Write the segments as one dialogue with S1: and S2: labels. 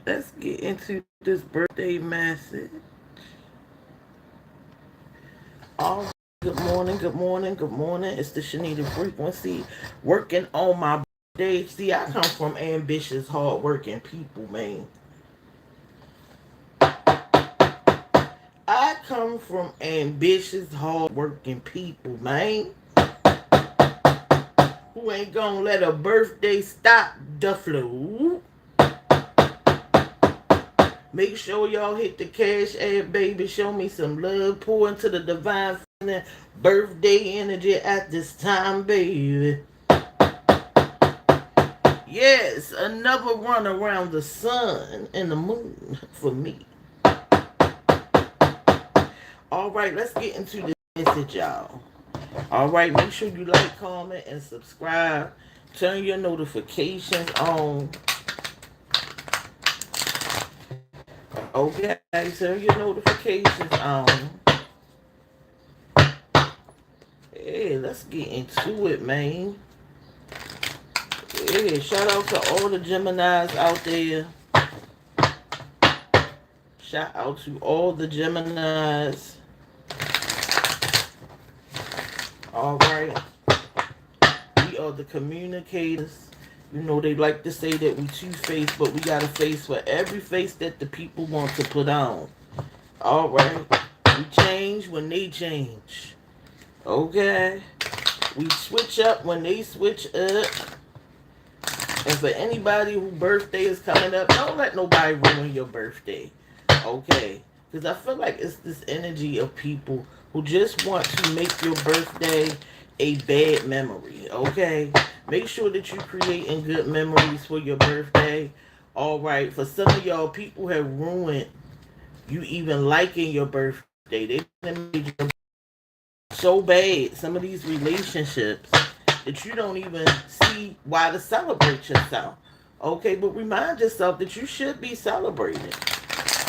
S1: Let's get into this birthday message. All good morning, good morning, good morning. It's the Shanita Frequency working on my birthday. See, I come from ambitious, hardworking people, man. I come from ambitious, hardworking people, man. Who ain't gonna let a birthday stop the flow. Make sure y'all hit the cash app, baby. Show me some love. Pour into the divine feminine birthday energy at this time, baby. Yes, another run around the sun and the moon for me. All right, let's get into this message, y'all. All right, make sure you like, comment, and subscribe. Turn your notifications on. Okay, turn your notifications on. Hey, let's get into it, man. Hey, shout out to all the Geminis out there. Shout out to all the Geminis. All right. We are the communicators. You know, they like to say that we two-faced, but we got a face for every face that the people want to put on. All right. We change when they change. Okay. We switch up when they switch up. And for anybody whose birthday is coming up, don't let nobody ruin your birthday. Okay? Because I feel like it's this energy of people who just want to make your birthday a bad memory. Okay? Make sure that you're creating good memories for your birthday. Alright, for some of y'all, people have ruined you even liking your birthday. They made your so bad, some of these relationships, that you don't even see why to celebrate yourself. Okay, but remind yourself that you should be celebrated.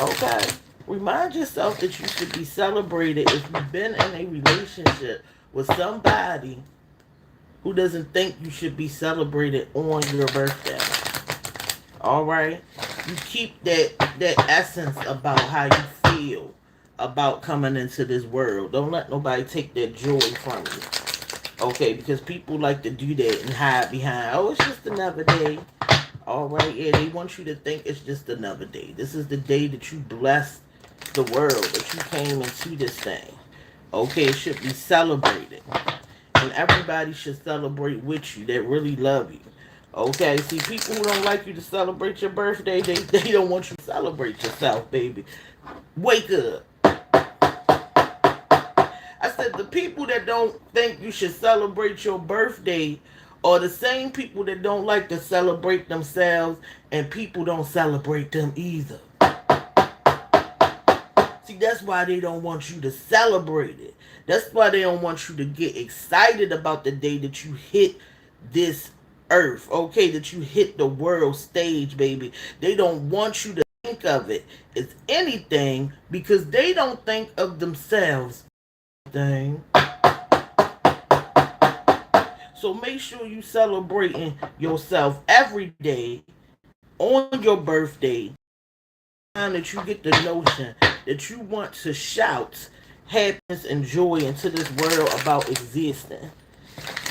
S1: Okay? Remind yourself that you should be celebrated if you've been in a relationship with somebody who doesn't think you should be celebrated on your birthday. Alright? You keep that essence about how you feel about coming into this world. Don't let nobody take that joy from you. Okay, because people like to do that and hide behind, oh, it's just another day. Alright, yeah, they want you to think it's just another day. This is the day that you blessed the world, that you came into this thing. Okay, it should be celebrated. And everybody should celebrate with you that really love you. Okay, see, people who don't like you to celebrate your birthday, they don't want you to celebrate yourself, baby. Wake up. I said the people that don't think you should celebrate your birthday are the same people that don't like to celebrate themselves, and people don't celebrate them either. See, that's why they don't want you to celebrate it. That's why they don't want you to get excited about the day that you hit this earth, okay? That you hit the world stage, baby. They don't want you to think of it as anything because they don't think of themselves. Thing. So make sure you celebrating yourself every day on your birthday. Time that you get the notion that you want to shout happiness and joy into this world about existing.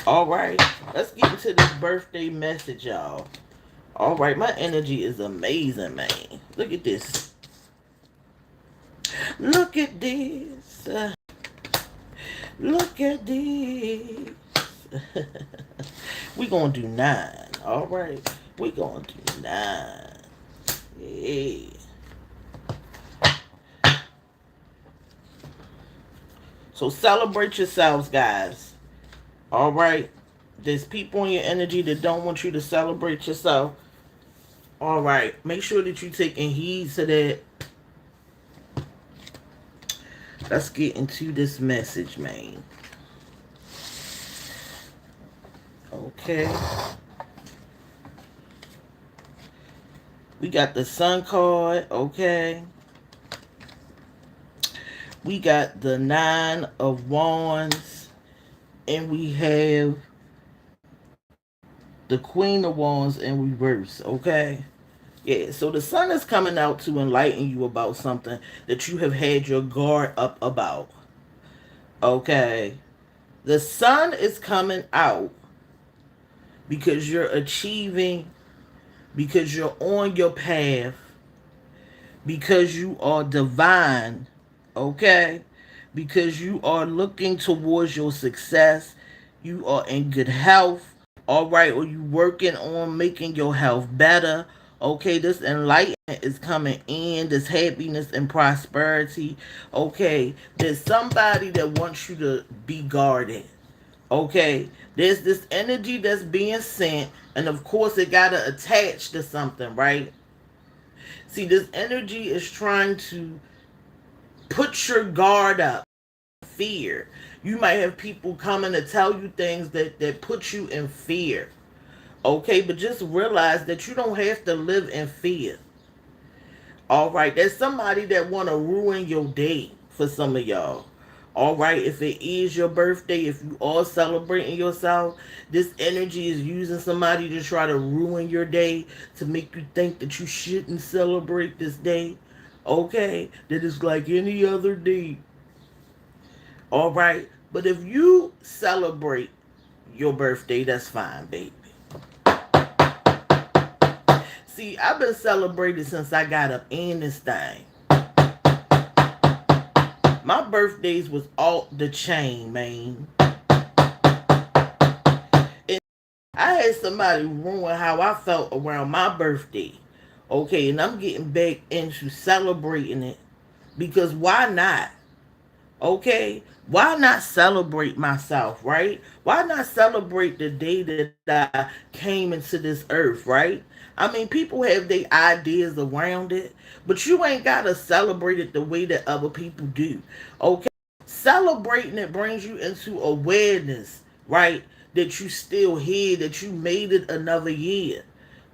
S1: Alright, let's get into this birthday message, y'all. Alright, my energy is amazing, man. Look at this. Look at this. Look at this. We gonna do 9. Alright. We gonna do 9. Yeah. So celebrate yourselves, guys. Alright. There's people in your energy that don't want you to celebrate yourself. Alright. Make sure that you're taking heed to that. Let's get into this message, man. Okay. We got the Sun card, okay. We got the 9 of Wands. And we have the Queen of Wands in reverse, okay. Yeah, so the sun is coming out to enlighten you about something that you have had your guard up about. Okay. The sun is coming out because you're achieving, because you're on your path, because you are divine, okay? Because you are looking towards your success, you are in good health, all right, or you working on making your health better. Okay, this enlightenment is coming in, this happiness and prosperity. Okay, there's somebody that wants you to be guarded. Okay, there's this energy that's being sent, and of course, it got to attach to something, right? See, this energy is trying to put your guard up, fear. You might have people coming to tell you things that put you in fear. Okay, but just realize that you don't have to live in fear. All right, there's somebody that want to ruin your day for some of y'all. All right, if it is your birthday, if you are celebrating yourself, this energy is using somebody to try to ruin your day, to make you think that you shouldn't celebrate this day. Okay, that it's like any other day. All right, but if you celebrate your birthday, that's fine, baby. See, I've been celebrating since I got up in this thing. My birthdays was off the chain, man. And I had somebody ruin how I felt around my birthday. Okay, and I'm getting back into celebrating it because why not? Okay, why not celebrate myself, right? Why not celebrate the day that I came into this earth, right? I mean, people have their ideas around it, but you ain't gotta celebrate it the way that other people do. Okay, celebrating it brings you into awareness, right? That you still here, that you made it another year.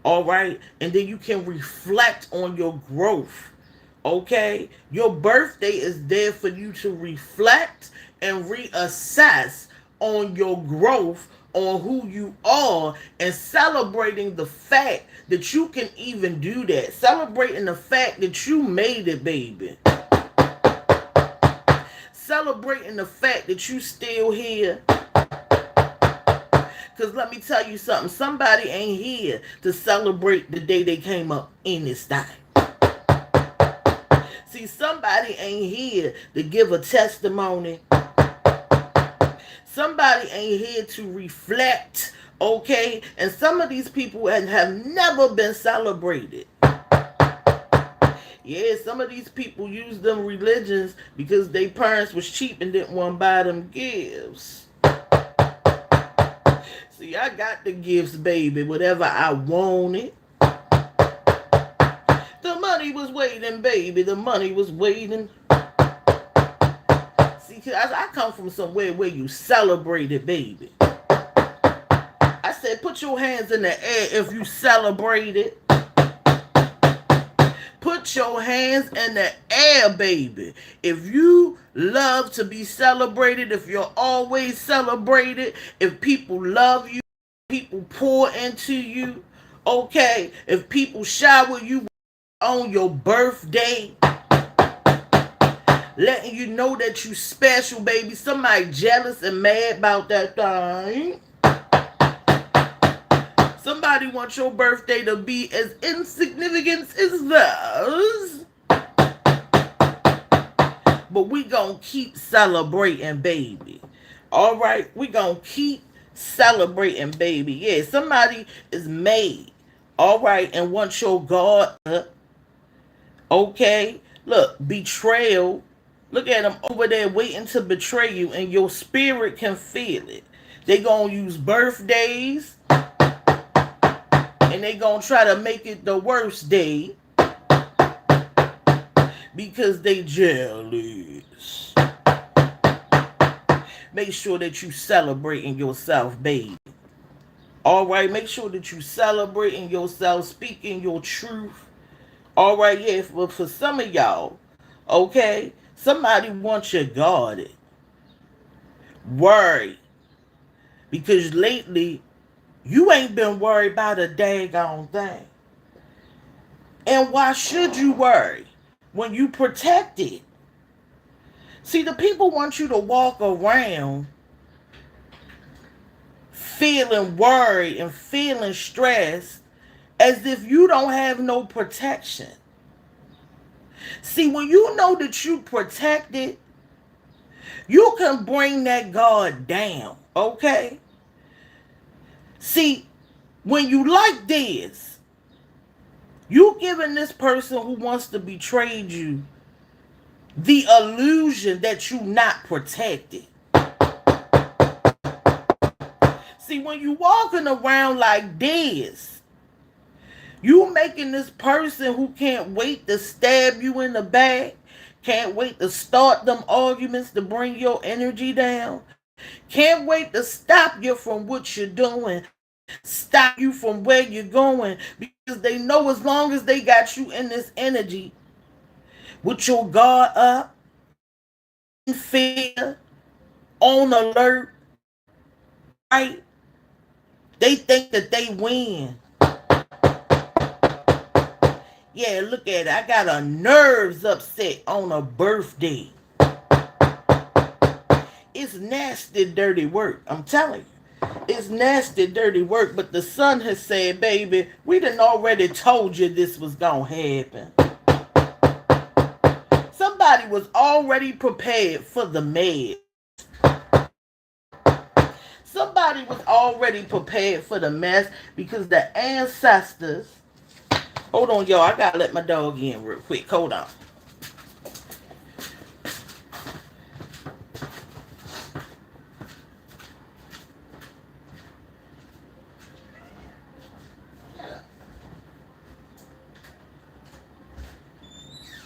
S1: All right, and then you can reflect on your growth. Okay, your birthday is there for you to reflect and reassess on your growth, on who you are, and celebrating the fact that you can even do that, celebrating the fact that you made it, baby, celebrating the fact that you still here. Because let me tell you something, somebody ain't here to celebrate the day they came up in this time. See, somebody ain't here to give a testimony. Somebody ain't here to reflect, okay? And some of these people have never been celebrated. Yeah, some of these people use them religions because their parents was cheap and didn't want to buy them gifts. See, I got the gifts, baby, whatever I wanted. The money was waiting, baby. The money was waiting. See, cause I come from somewhere where you celebrate it, baby. I said, put your hands in the air if you celebrate it. Put your hands in the air, baby. If you love to be celebrated, if you're always celebrated, if people love you, people pour into you, okay, if people shower you on your birthday, letting you know that you special, baby. Somebody jealous and mad about that thing. Somebody wants your birthday to be as insignificant as theirs. But we gonna keep celebrating, baby. All right, we gonna keep celebrating, baby. Yeah, somebody is made, all right, and wants your God. Okay, look, betrayal. Look at them over there waiting to betray you, and your spirit can feel it. They gonna use birthdays, and they gonna try to make it the worst day because they jealous. Make sure that you celebrating yourself, baby. All right, make sure that you celebrating yourself, speaking your truth. All right, yeah, for some of y'all, okay, somebody wants you guarded, worried, because lately you ain't been worried about a daggone thing. And why should you worry when you protect it? See, the people want you to walk around feeling worried and feeling stressed as if you don't have no protection. See, when you know that you protected, you can bring that guard down, okay? See, when you like this, you giving this person who wants to betray you the illusion that you not protected. See, when you walking around like this, you making this person who can't wait to stab you in the back, can't wait to start them arguments to bring your energy down, can't wait to stop you from what you're doing, stop you from where you're going, because they know as long as they got you in this energy with your guard up, in fear, on alert, right? They think that they win. Yeah, look at it. I got a nerves upset on a birthday. It's nasty, dirty work. I'm telling you. It's nasty, dirty work. But the sun has said, baby, we done already told you this was going to happen. Somebody was already prepared for the mess. Somebody was already prepared for the mess because the ancestors... Hold on, y'all. I got to let my dog in real quick. Hold on.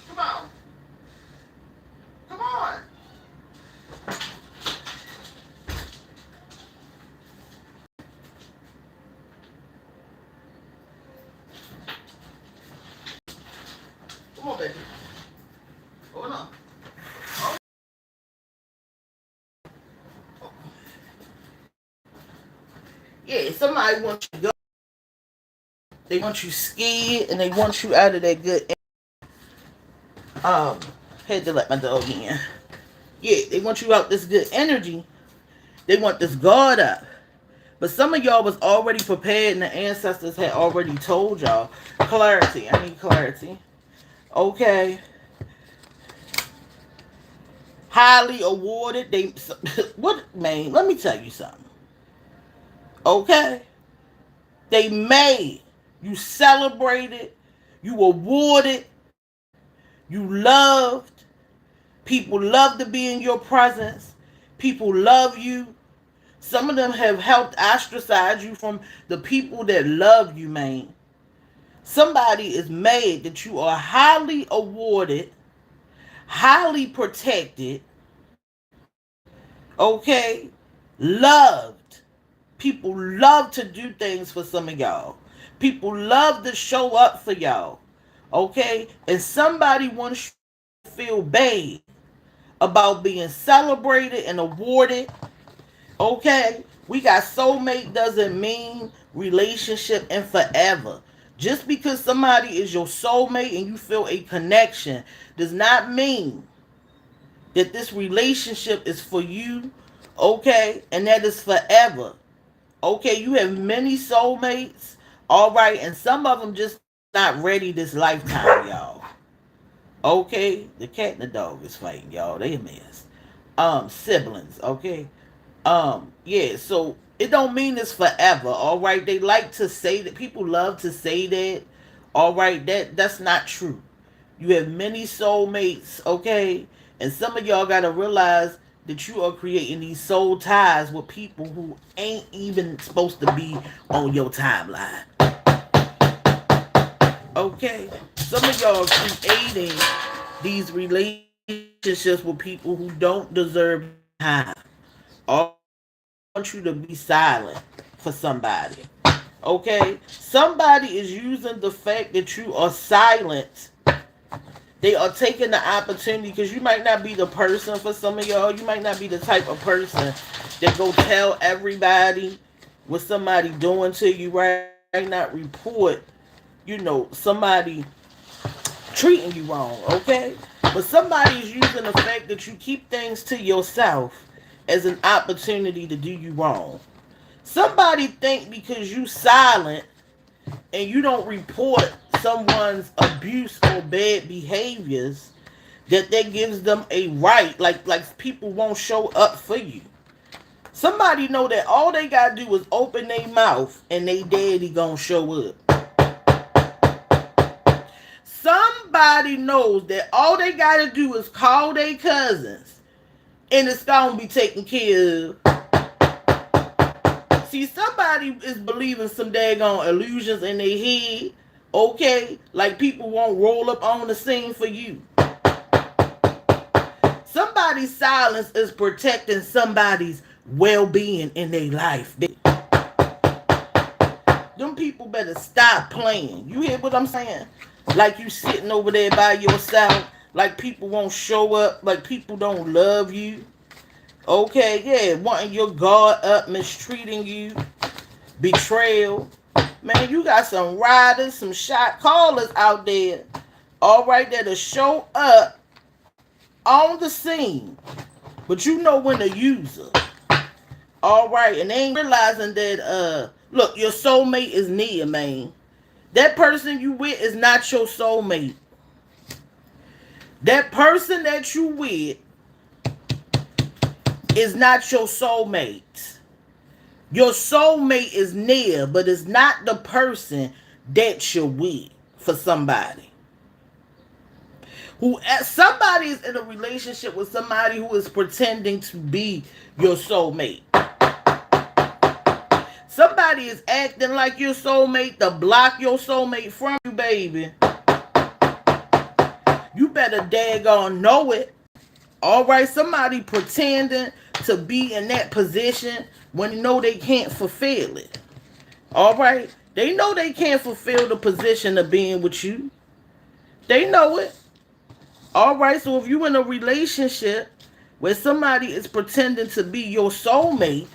S1: Come on. Come on. Come on, baby. Hold on. Yeah, somebody wants you to go. They want you scared and they want you out of that good. Had to let my dog in. Yeah, they want you out this good energy. They want this guard up. But some of y'all was already prepared and the ancestors had already told y'all. Clarity. I need clarity. Okay. Highly awarded. They what, man, let me tell you something. Okay? They made. You celebrated. You awarded. You loved. People love to be in your presence. People love you. Some of them have helped ostracize you from the people that love you, man. Somebody is mad that you are highly awarded, highly protected, okay? Loved. People love to do things for some of y'all. People love to show up for y'all, okay? And somebody wants you to feel bad about being celebrated and awarded. Okay, we got soulmate doesn't mean relationship and forever. Just because somebody is your soulmate and you feel a connection does not mean that this relationship is for you, okay, and that is forever. Okay, you have many soulmates, all right, and some of them just not ready this lifetime, y'all. Okay, the cat and the dog is fighting, y'all. They a mess. Siblings, okay. Yeah, so it don't mean it's forever, all right? They like to say that. People love to say that, all right? That's not true. You have many soulmates, okay? And some of y'all got to realize that you are creating these soul ties with people who ain't even supposed to be on your timeline. Okay? Some of y'all are creating these relationships with people who don't deserve time. All want you to be silent for somebody. Okay? Somebody is using the fact that you are silent. They are taking the opportunity because you might not be the person for some of y'all. You might not be the type of person that go tell everybody what somebody doing to you, right? Not report, somebody treating you wrong, okay? But somebody's using the fact that you keep things to yourself as an opportunity to do you wrong. Somebody think because you silent and you don't report someone's abuse or bad behaviors that gives them a right, like people won't show up for you. Somebody know that all they gotta do is open their mouth and they daddy gonna show up. Somebody knows that all they gotta do is call their cousins and it's gonna be taken care of. See, somebody is believing some daggone illusions in their head, okay? Like people won't roll up on the scene for you. Somebody's silence is protecting somebody's well-being in their life. Them people better stop playing. You hear what I'm saying? Like you sitting over there by yourself, like people won't show up, like people don't love you. Okay, yeah, wanting your guard up, mistreating you, betrayal. Man, you got some riders, some shot callers out there, all right, that'll show up on the scene. But you know when to use her. All right, and they ain't realizing that, look, your soulmate is near, man. That person you with is not your soulmate. That person that you with is not your soulmate. Your soulmate is near, but it's not the person that you're with for somebody. Somebody is in a relationship with somebody who is pretending to be your soulmate. Somebody is acting like your soulmate to block your soulmate from you, baby. You better daggone know it. All right, somebody pretending to be in that position when they know they can't fulfill it. All right, they know they can't fulfill the position of being with you. They know it. All right, so if you're in a relationship where somebody is pretending to be your soulmate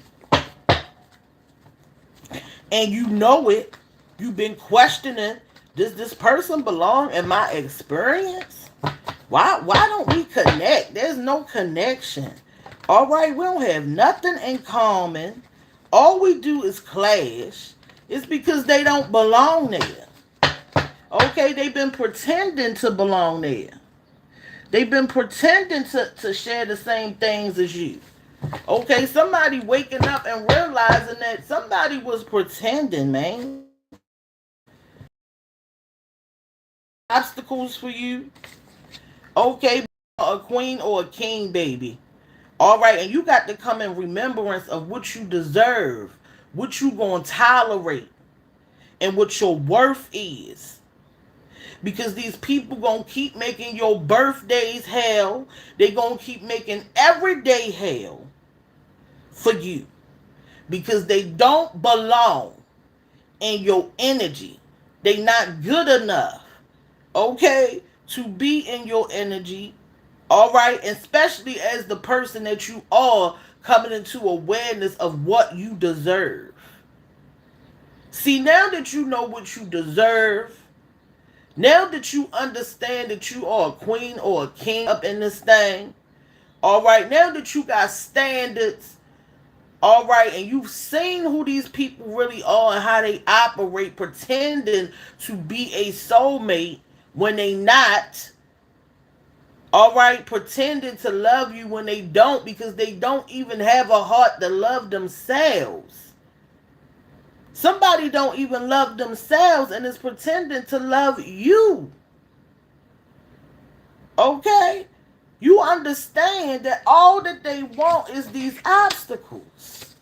S1: and you know it, you've been questioning, does this person belong in my experience? Why don't we connect? There's no connection. All right, we don't have nothing in common. All we do is clash. It's because they don't belong there. Okay, they've been pretending to belong there. They've been pretending to share the same things as you. Okay, somebody waking up and realizing that somebody was pretending, man. Obstacles for you. Okay, a queen or a king, baby. All right, and you got to come in remembrance of what you deserve, what you gonna tolerate, and what your worth is. Because these people gonna keep making your birthdays hell. They gonna keep making every day hell for you. Because they don't belong in your energy. They not good enough, okay, to be in your energy. All right, especially as the person that you are coming into awareness of what you deserve. See, now that you know what you deserve, now that you understand that you are a queen or a king up in this thing, all right, now that you got standards, all right, and you've seen who these people really are and how they operate, pretending to be a soulmate when they not, all right, pretending to love you when they don't, because they don't even have a heart to love themselves. Somebody don't even love themselves and is pretending to love you. Okay? You understand that all that they want is these obstacles.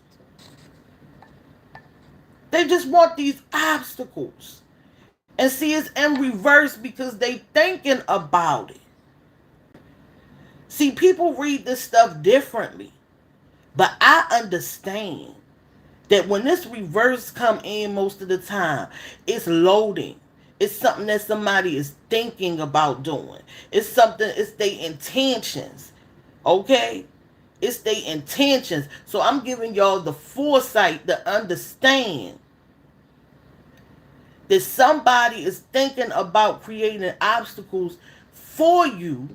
S1: They just want these obstacles. And see, it's in reverse because they thinking about it. See, people read this stuff differently. But I understand that when this reverse come in most of the time, it's loading. It's something that somebody is thinking about doing. It's something, it's their intentions. Okay? It's their intentions. So I'm giving y'all the foresight to understand that somebody is thinking about creating obstacles for you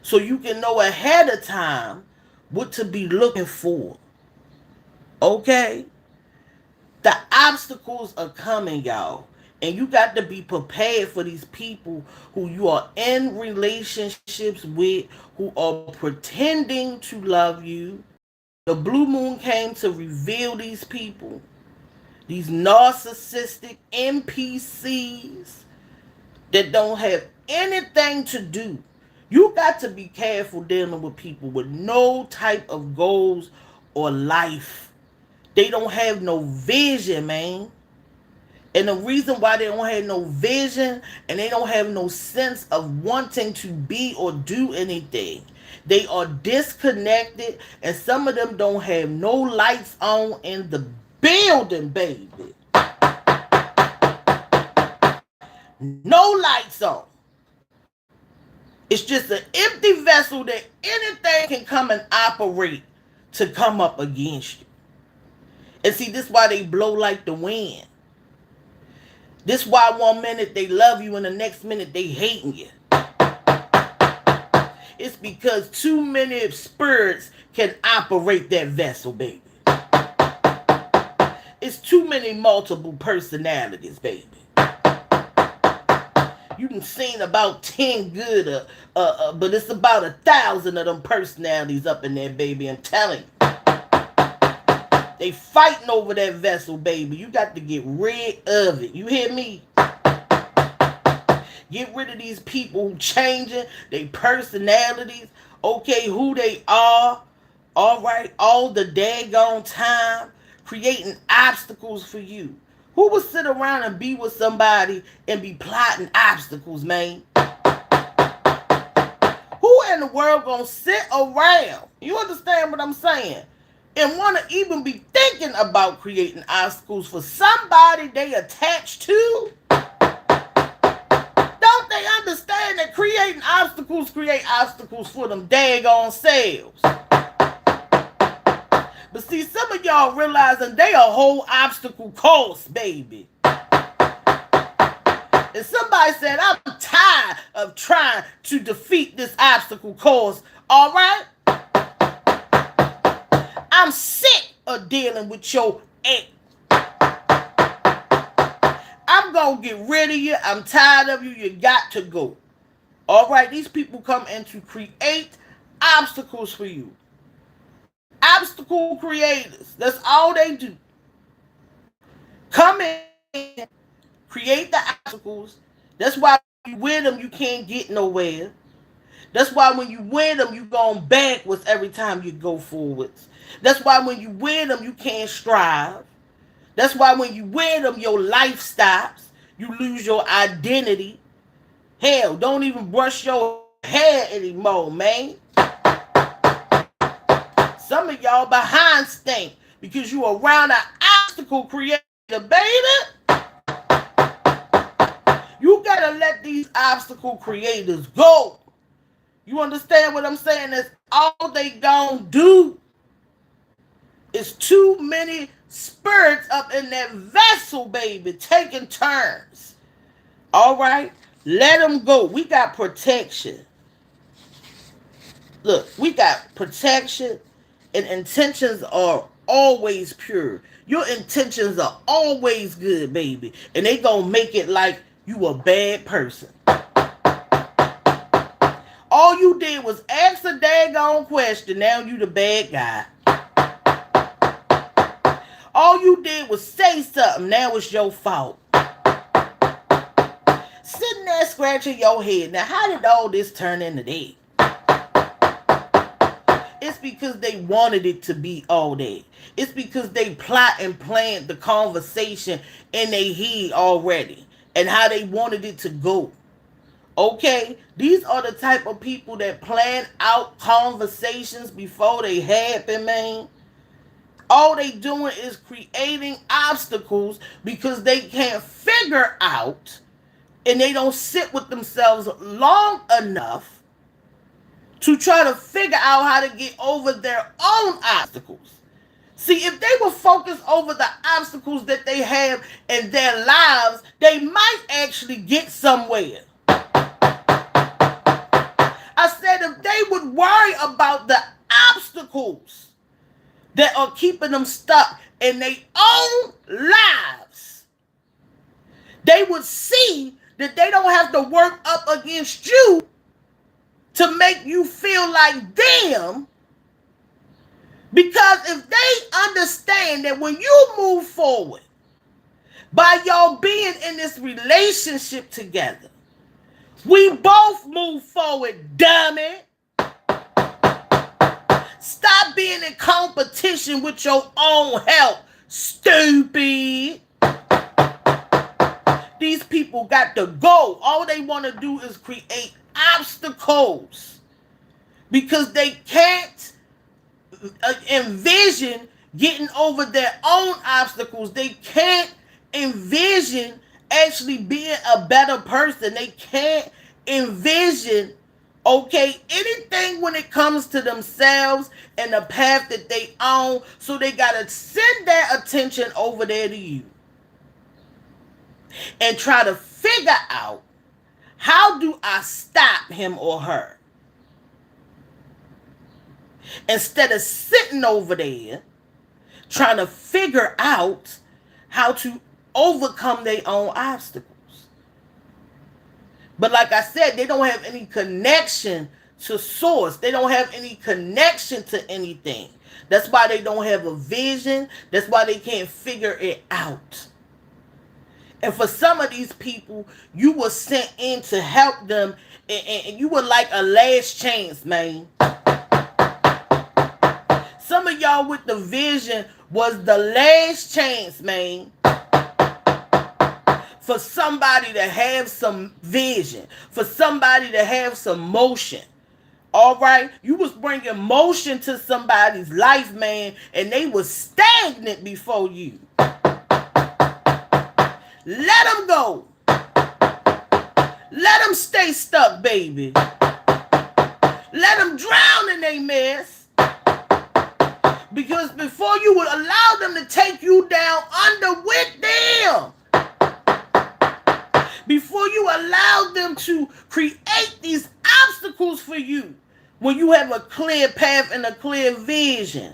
S1: so you can know ahead of time what to be looking for. Okay? The obstacles are coming, y'all. And you got to be prepared for these people who you are in relationships with, who are pretending to love you. The blue moon came to reveal these people, these narcissistic NPCs that don't have anything to do. You got to be careful dealing with people with no type of goals or life. They don't have no vision, man. And the reason why they don't have no vision and they don't have no sense of wanting to be or do anything, they are disconnected, and some of them don't have no lights on in the building, baby. No lights on. It's just an empty vessel that anything can come and operate to come up against you. And see, this is why they blow like the wind. This is why one minute they love you and the next minute they hating you. It's because too many spirits can operate that vessel, baby. It's too many multiple personalities, baby. You done seen about 10 good, but it's about 1,000 of them personalities up in there, baby. I'm telling you. They fighting over that vessel, baby. You got to get rid of it. You hear me? Get rid of these people who changing their personalities. Okay, who they are. All right, all the daggone time. Creating obstacles for you. Who would sit around and be with somebody and be plotting obstacles, man? Who in the world gonna sit around? You understand what I'm saying? And want to even be thinking about creating obstacles for somebody they attached to? Don't they understand that creating obstacles create obstacles for them daggone selves? But see, some of y'all realizing they a whole obstacle course, baby. And somebody said, I'm tired of trying to defeat this obstacle course. All right? I'm sick of dealing with your ex. I'm going to get rid of you. I'm tired of you. You got to go. All right? These people come in to create obstacles for you. Obstacle creators. That's all they do. Come in, create the obstacles. That's why when you win them, you can't get nowhere. That's why when you win them, you going backwards every time you go forwards. That's why when you win them, you can't strive. That's why when you win them, your life stops. You lose your identity. Hell, don't even brush your hair anymore, man. Some of y'all behind stink because you around an obstacle creator, baby. You gotta let these obstacle creators go. You understand what I'm saying? That's all they gonna do. It's too many spirits up in that vessel, baby, taking turns. All right? Let them go. We got protection. Look, we got protection, and intentions are always pure. Your intentions are always good, baby. And they gonna make it like you a bad person. All you did was ask a daggone question. Now you the bad guy. All you did was say something. Now it's your fault. Sitting there scratching your head. Now, how did all this turn into that? It's because they wanted it to be all that. It's because they plot and planned the conversation in their head already. And how they wanted it to go. Okay? These are the type of people that plan out conversations before they happen, man. All they doing is creating obstacles because they can't figure out and they don't sit with themselves long enough to try to figure out how to get over their own obstacles. See, if they were focused over the obstacles that they have in their lives, they might actually get somewhere. I said if they would worry about the obstacles that are keeping them stuck in their own lives, they would see that they don't have to work up against you to make you feel like them. Because if they understand that when you move forward, by y'all being in this relationship together, we both move forward, dummy. Stop being in competition with your own health, stupid. These people got to go. All they want to do is create obstacles because they can't envision getting over their own obstacles. They can't envision actually being a better person. They can't envision, okay, anything when it comes to themselves and the path that they own. So they got to send their attention over there to you and try to figure out, how do I stop him or her? Instead of sitting over there trying to figure out how to overcome their own obstacles. But like I said, they don't have any connection to source. They don't have any connection to anything. That's why they don't have a vision. That's why they can't figure it out. And for some of these people, you were sent in to help them, and you were like a last chance, man. Some of y'all with the vision was the last chance, man, for somebody to have some vision, for somebody to have some motion. All right? You was bringing motion to somebody's life, man, and they was stagnant before you. Let them go. Let them stay stuck, baby. Let them drown in their mess. Because before you would allow them to take you down under with them, before you allow them to create these obstacles for you, when you have a clear path and a clear vision,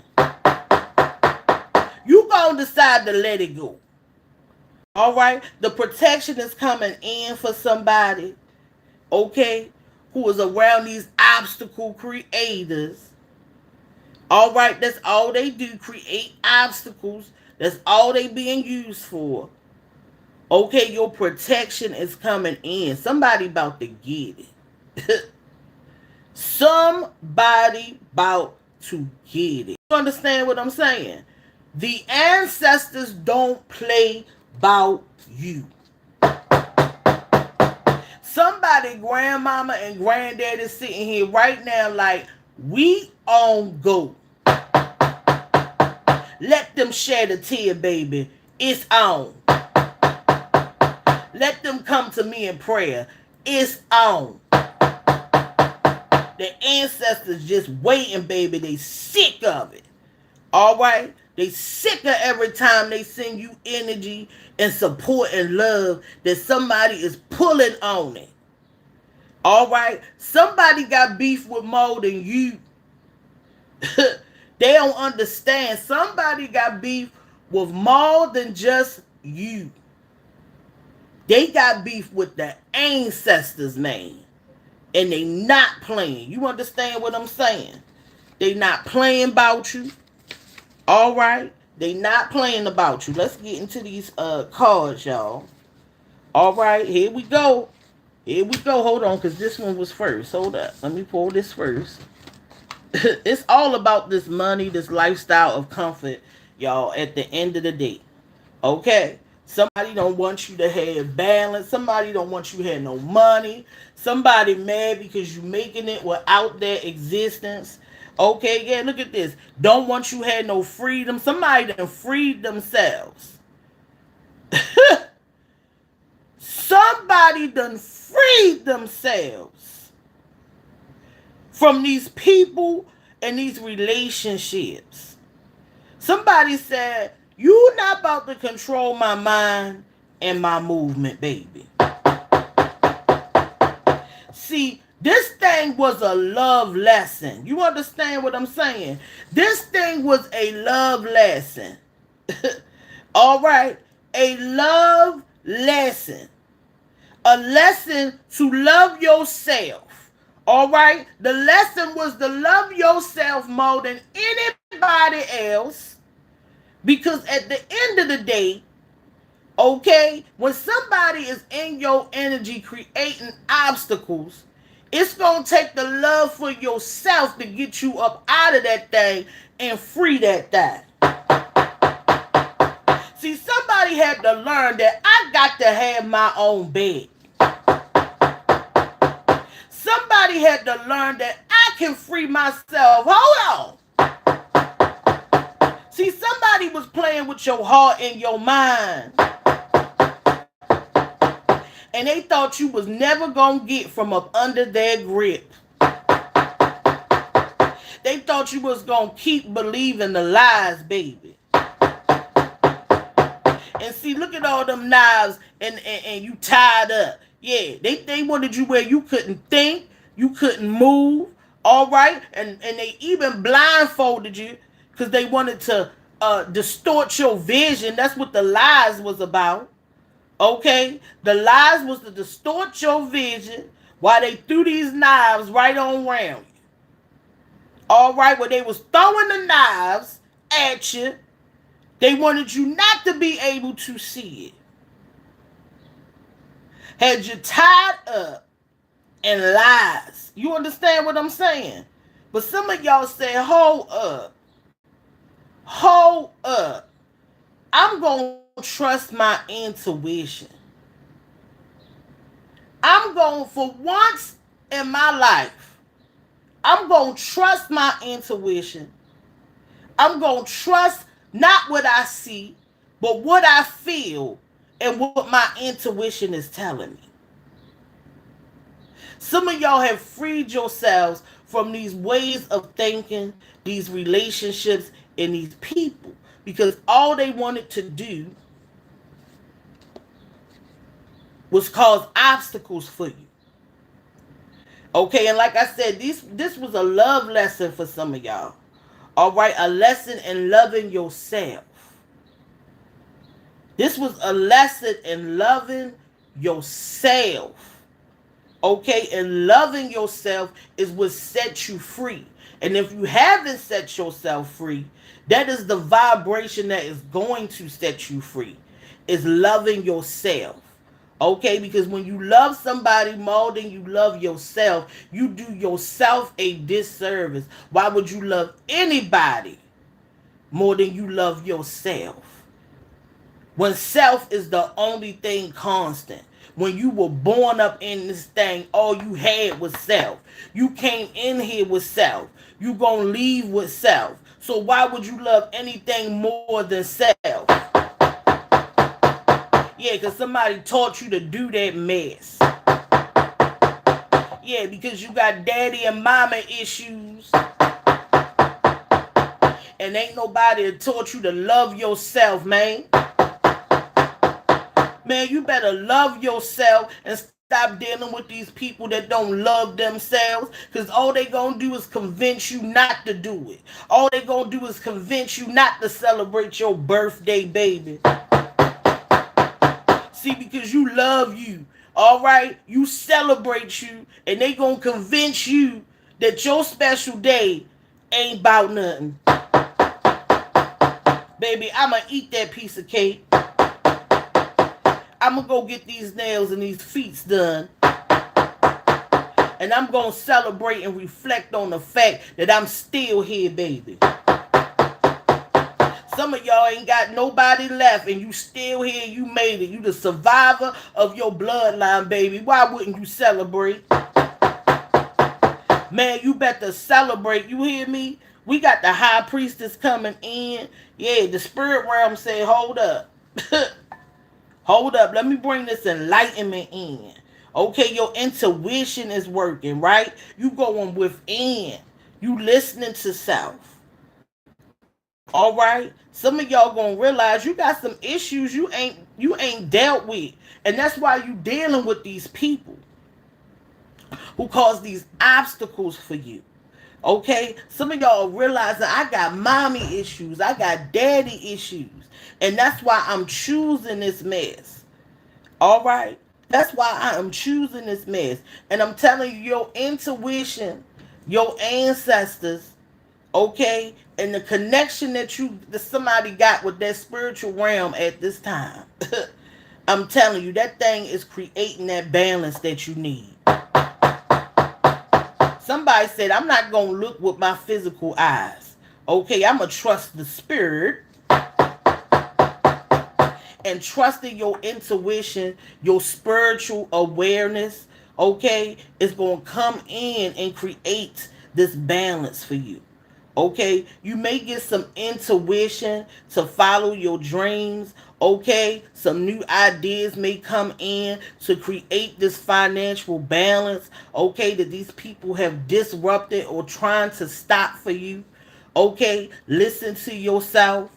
S1: you gonna decide to let it go. All right? The protection is coming in for somebody, okay, who is around these obstacle creators. All right, that's all they do, create obstacles. That's all they being used for. Okay, your protection is coming in. Somebody about to get it. Somebody about to get it. You understand what I'm saying? The ancestors don't play about you. Somebody, grandmama and granddaddy sitting here right now like, we on go. Let them shed a tear, baby. It's on. Let them come to me in prayer. It's on. The ancestors just waiting, baby. They sick of it. All right? They sick of every time they send you energy and support and love that somebody is pulling on it. All right? Somebody got beef with more than you. They don't understand. Somebody got beef with more than just you. They got beef with the ancestors, man. And they not playing. You understand what I'm saying? They not playing about you. All right? They not playing about you. Let's get into these cards, y'all. All right, here we go. Here we go. Hold on, because this one was first. Hold up. Let me pull this first. It's all about this money, this lifestyle of comfort, y'all, at the end of the day. Okay? Somebody don't want you to have balance. Somebody don't want you to have no money. Somebody mad because you making it without their existence. Okay, yeah, look at this. Don't want you to have no freedom. Somebody done freed themselves. Somebody done freed themselves from these people and these relationships. Somebody said, you not about to control my mind and my movement, baby. See, this thing was a love lesson. You understand what I'm saying? This thing was a love lesson. All right? A love lesson. A lesson to love yourself. All right? The lesson was to love yourself more than anybody else. Because at the end of the day, okay, when somebody is in your energy creating obstacles, it's going to take the love for yourself to get you up out of that thing and free that thing. See, somebody had to learn that I got to have my own bed. Somebody had to learn that I can free myself. Hold on. See, somebody was playing with your heart and your mind. And they thought you was never going to get from up under their grip. They thought you was going to keep believing the lies, baby. And see, look at all them knives and you tied up. Yeah, they wanted you where you couldn't think, you couldn't move, all right? And they even blindfolded you because they wanted to distort your vision. That's what the lies was about. Okay? The lies was to distort your vision while they threw these knives right on around you. All right? When they was throwing the knives at you, they wanted you not to be able to see it. Had you tied up in lies. You understand what I'm saying? But some of y'all say, hold up. Hold up. I'm going to trust my intuition. I'm going, for once in my life, I'm going to trust my intuition. I'm going to trust not what I see, but what I feel and what my intuition is telling me. Some of y'all have freed yourselves from these ways of thinking, these relationships, and these people, because all they wanted to do was cause obstacles for you. Okay, and like I said, this was a love lesson for some of y'all. All right, a lesson in loving yourself. This was a lesson in loving yourself. Okay, and loving yourself is what sets you free. And if you haven't set yourself free, that is the vibration that is going to set you free. Is loving yourself. Okay, because when you love somebody more than you love yourself, you do yourself a disservice. Why would you love anybody more than you love yourself? When self is the only thing constant. When you were born up in this thing, all you had was self. You came in here with self. You gonna leave with self. So why would you love anything more than self? Yeah, because somebody taught you to do that mess. Yeah, because you got daddy and mama issues. And ain't nobody that taught you to love yourself, man. Man, you better love yourself and stop dealing with these people that don't love themselves, because all they gonna do is convince you not to do it. All they gonna do is convince you not to celebrate your birthday, baby. See, because you love you, all right? You celebrate you, and they gonna convince you that your special day ain't about nothing. Baby, I'ma eat that piece of cake. I'm going to go get these nails and these feet done. And I'm going to celebrate and reflect on the fact that I'm still here, baby. Some of y'all ain't got nobody left and you still here. You made it. You the survivor of your bloodline, baby. Why wouldn't you celebrate? Man, you better celebrate. You hear me? We got the high priestess coming in. Yeah, the spirit realm said, hold up. Hold up, let me bring this enlightenment in. Okay, your intuition is working, right? You going within. You listening to self. All right. Some of y'all gonna realize you got some issues you ain't dealt with. And that's why you dealing with these people who cause these obstacles for you. Okay? Some of y'all realizing I got mommy issues, I got daddy issues. And that's why I'm choosing this mess. All right? That's why I am choosing this mess. And I'm telling you, your intuition, your ancestors, okay, and the connection that somebody got with that spiritual realm at this time. I'm telling you, that thing is creating that balance that you need. Somebody said, I'm not going to look with my physical eyes. Okay, I'm going to trust the spirit and trusting your intuition, your spiritual awareness, okay, is going to come in and create this balance for you. Okay, you may get some intuition to follow your dreams. Okay, some new ideas may come in to create this financial balance. Okay, that these people have disrupted or trying to stop for you. Okay, listen to yourself.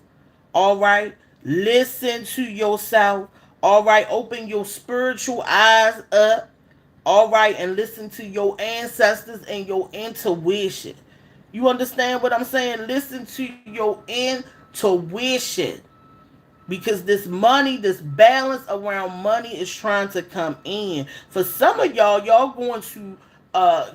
S1: All right, listen to yourself. All right, open your spiritual eyes up. All right, and listen to your ancestors and your intuition. You understand what I'm saying? Listen to your intuition. Because this money, this balance around money is trying to come in. For some of y'all going to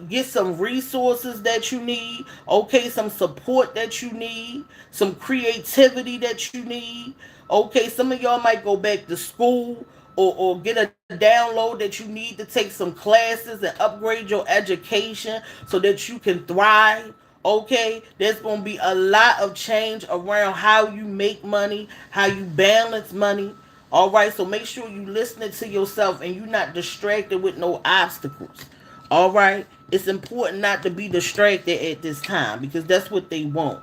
S1: get some resources that you need. Okay, some support that you need. Some creativity that you need. Okay, some of y'all might go back to school or get a download that you need to take some classes and upgrade your education so that you can thrive. Okay, there's going to be a lot of change around how you make money, how you balance money. All right, so make sure you listening to yourself and you're not distracted with no obstacles. All right, it's important not to be distracted at this time because that's what they want.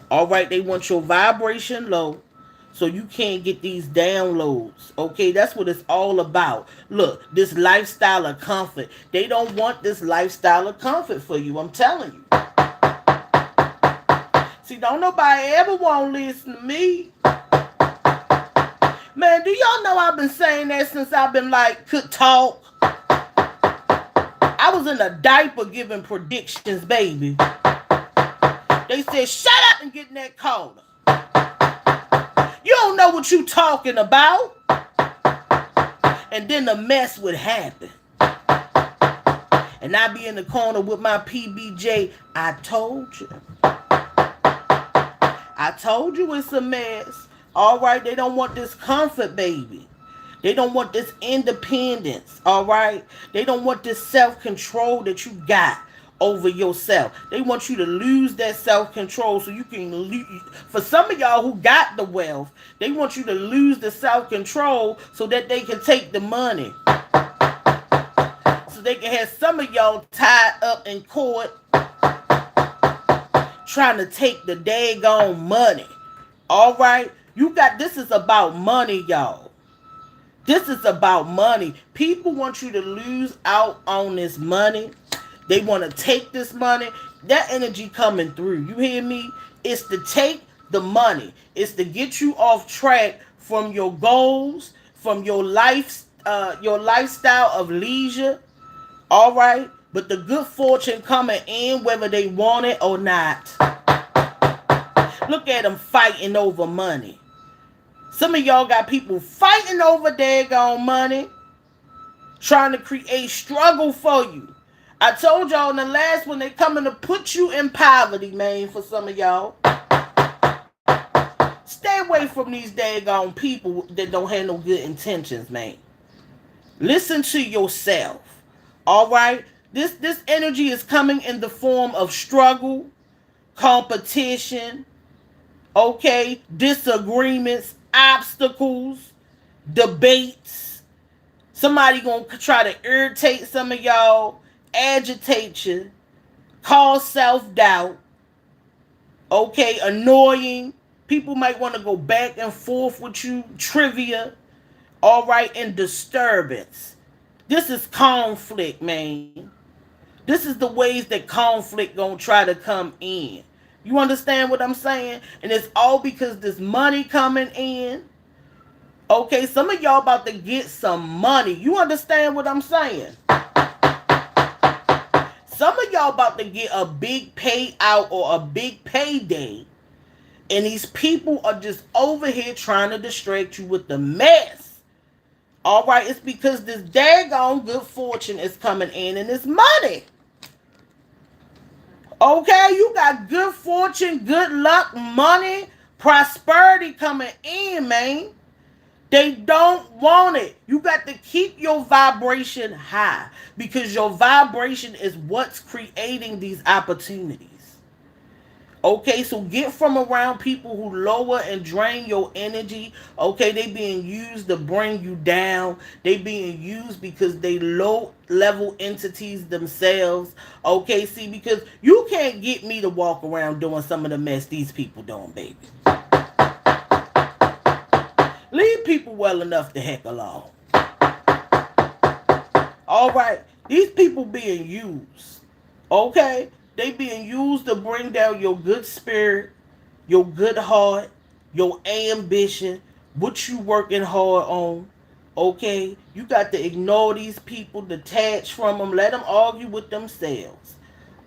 S1: All right, they want your vibration low so you can't get these downloads. Okay, that's what it's all about. Look, this lifestyle of comfort. They don't want this lifestyle of comfort for you. I'm telling you. See, don't nobody ever want to listen to me. Man, do y'all know I've been saying that since I've been like could talk? I was in a diaper giving predictions, baby. They said, shut up and get in that corner. You don't know what you talking about. And then the mess would happen. And I'd be in the corner with my PBJ. I told you. I told you it's a mess. All right, they don't want this comfort, baby. They don't want this independence, all right? They don't want this self-control that you got over yourself. They want you to lose that self-control so you can lose. For some of y'all who got the wealth, they want you to lose the self-control so that they can take the money. So they can have some of y'all tied up in court trying to take the daggone money. All right? This is about money, y'all. This is about money. People want you to lose out on this money. They want to take this money. That energy coming through. You hear me? It's to take the money. It's to get you off track from your goals, from your lifestyle of leisure. All right? But the good fortune coming in whether they want it or not. Look at them fighting over money. Some of y'all got people fighting over daggone money, trying to create struggle for you. I told y'all in the last one, they coming to put you in poverty, man, for some of y'all. Stay away from these daggone people that don't have no good intentions, man. Listen to yourself. All right? This energy is coming in the form of struggle, competition, okay, disagreements, obstacles, debates. Somebody gonna try to irritate some of y'all, agitate you, cause self-doubt, okay, annoying. People might want to go back and forth with you, trivia, all right, and disturbance. This is conflict, man. This is the ways that conflict gonna try to come in. You understand what I'm saying? And it's all because this money coming in. Okay, some of y'all about to get some money. You understand what I'm saying? Some of y'all about to get a big payout or a big payday. And these people are just over here trying to distract you with the mess. All right, it's because this daggone good fortune is coming in and it's money. Okay, you got good fortune, good luck, money, prosperity coming in, man. They don't want it. You got to keep your vibration high because your vibration is what's creating these opportunities. Okay, so get from around people who lower and drain your energy. Okay, they being used to bring you down. They being used because they low level entities themselves. Okay, see, because you can't get me to walk around doing some of the mess these people doing, baby. Leave people well enough to heck alone. All right, these people being used. Okay, they being used to bring down your good spirit, your good heart, your ambition, what you working hard on. Okay, you got to ignore these people, detach from them, let them argue with themselves.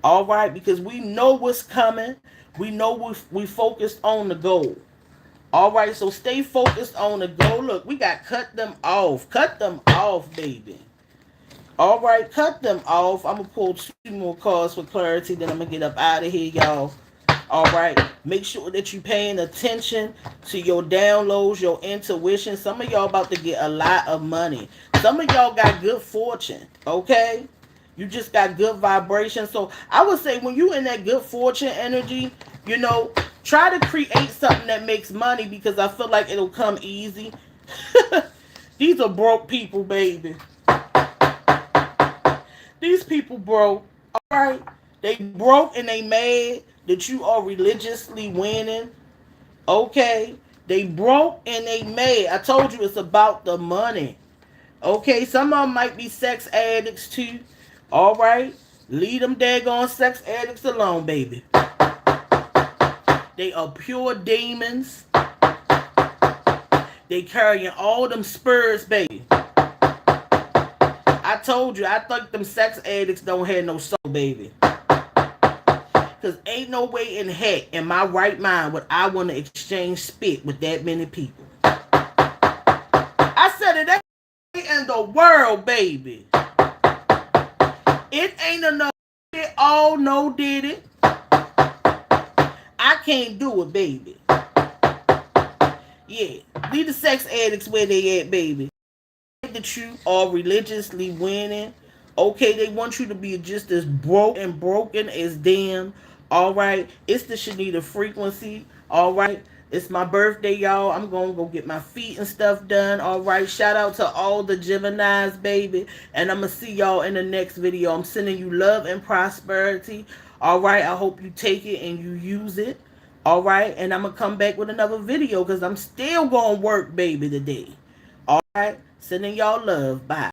S1: All right, because we know what's coming. We know we focused on the goal. All right, so stay focused on the goal. Look, we got cut them off. Cut them off, baby. All right, cut them off. I'm going to pull two more cards for clarity. Then I'm going to get up out of here, y'all. All right. Make sure that you're paying attention to your downloads, your intuition. Some of y'all about to get a lot of money. Some of y'all got good fortune. Okay. You just got good vibration. So I would say when you in that good fortune energy, you know, try to create something that makes money because I feel like it'll come easy. These are broke people, baby. These people broke. All right. They broke and they mad that you are religiously winning. Okay. They broke and they mad. I told you it's about the money. Okay. Some of them might be sex addicts too. All right. Leave them daggone sex addicts alone, baby. They are pure demons. They carrying all them spurs, baby. I told you, I think them sex addicts don't have no soul, baby. Because ain't no way in heck in my right mind would I want to exchange spit with that many people. I said it ain't in the world, baby. It ain't enough shit. Oh, no, did it? I can't do it, baby. Yeah, leave the sex addicts where they at, baby. That you are religiously winning. Okay, they want you to be just as broke and broken as them. All right, it's the Shanita frequency. All right, it's my birthday, y'all. I'm gonna go get my feet and stuff done. All right, shout out to all the Geminis, baby, and I'm gonna see y'all in the next video. I'm sending you love and prosperity. All right, I hope you take it and you use it. All right, and I'm gonna come back with another video because I'm still gonna work, baby, today. All right, sending y'all love. Bye.